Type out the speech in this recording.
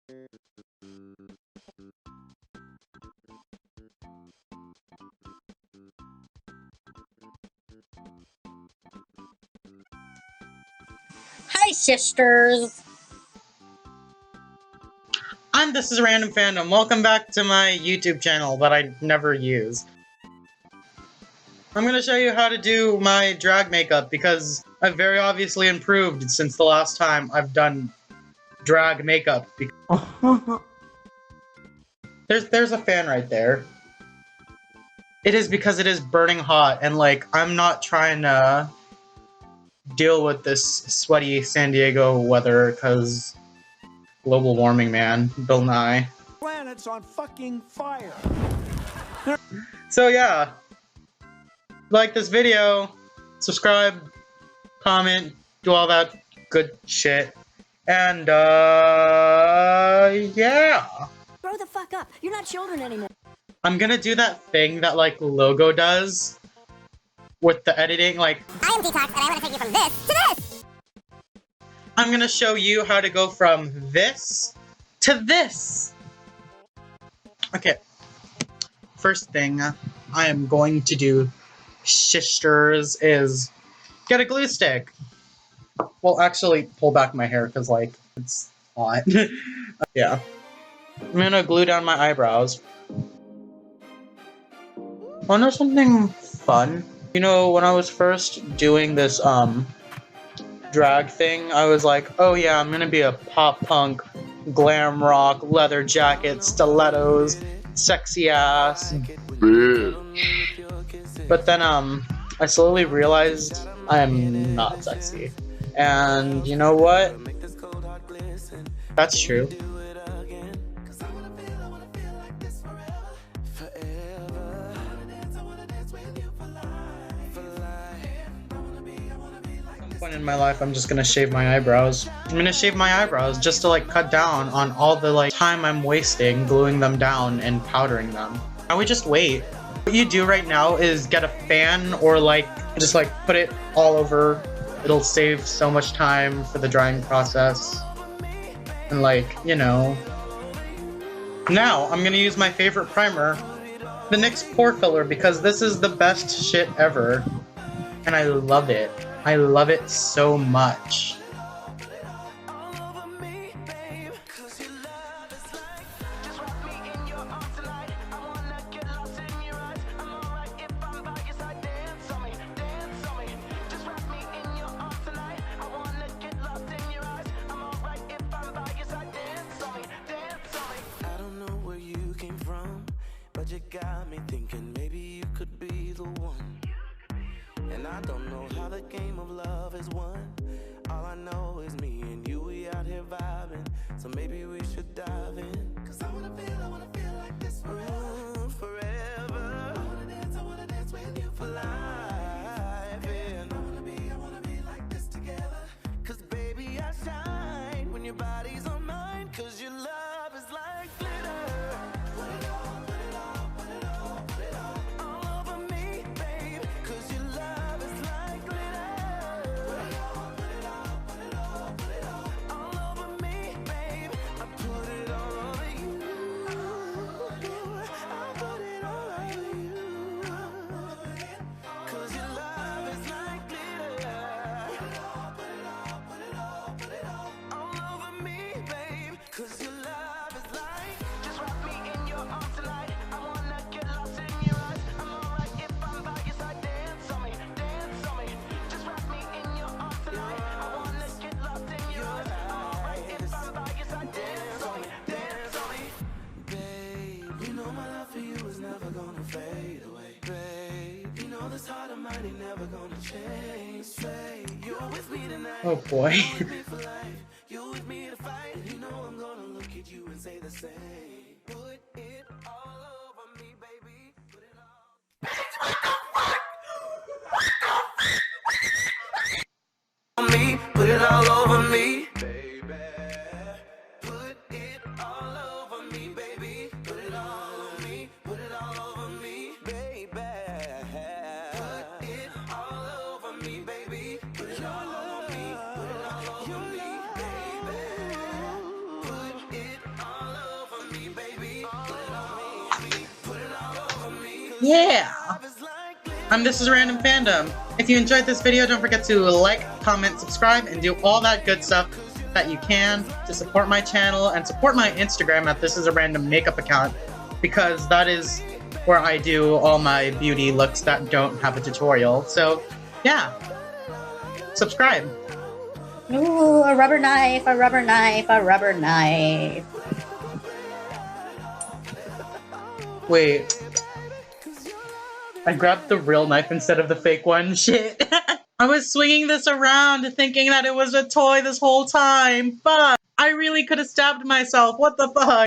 Hi, sisters! I'm Thisisarandomfandom. Welcome back to my YouTube channel that I never use. I'm gonna show you how to do my drag makeup because I've very obviously improved since the last time I've done drag makeup. There's a fan right there. It is because it is burning hot and like I'm not trying to deal with this sweaty San Diego weather because global warming, man. Bill Nye. Planet's on fucking fire. So yeah, like this video, subscribe, comment, do all that good shit, and yeah. Grow the fuck up. You're not children anymore. I'm gonna do that thing that like Logo does with the editing, like I am Detox, and I want to take you from this to this! I'm gonna show you how to go from this to this. Okay, first thing I am going to do, sisters, is get a glue stick. Well, actually, pull back my hair because, like, it's hot. Yeah. I'm gonna glue down my eyebrows. Wanna know something fun? You know, when I was first doing this, drag thing, I was like, oh yeah, I'm gonna be a pop punk, glam rock, leather jacket, stilettos, sexy ass bitch. But then, I slowly realized I am not sexy. And you know what? That's true. At some point in my life, I'm just gonna shave my eyebrows. I'm gonna shave my eyebrows just to like cut down on all the like time I'm wasting gluing them down and powdering them. I would just wait. What you do right now is get a fan or like just like put it all over. It'll save so much time for the drying process. And like, you know. Now, I'm gonna use my favorite primer, the NYX Pore Filler, because this is the best shit ever. And I love it. I love it so much. You got me thinking maybe you could be the one. And I don't know how the game of love is won. All I know is me and you, we out here vibing. So maybe we should dive in. Cause I wanna feel like this forever. Forever. I wanna dance with you for life. And I wanna be like this together. Cause baby I shine when your body's on mine. Cause your love is like glitter. Put it on. Fade away, babe. You know this heart of mine ain't never gonna change. Say you're with me tonight. Oh boy. You're with me to fight. You know I'm gonna look at you and say the same. Put it all over me, baby. Put it all. What the fuck? Me, put it all over me. Yeah! I'm Thisisarandomfandom. If you enjoyed this video, don't forget to like, comment, subscribe, and do all that good stuff that you can to support my channel and support my Instagram at Thisisarandommakeup account, because that is where I do all my beauty looks that don't have a tutorial. So, yeah. Subscribe. Ooh, a rubber knife, a rubber knife, a rubber knife. Wait. I grabbed the real knife instead of the fake one. Shit. I was swinging this around thinking that it was a toy this whole time. Fuck. I really could have stabbed myself. What the fuck?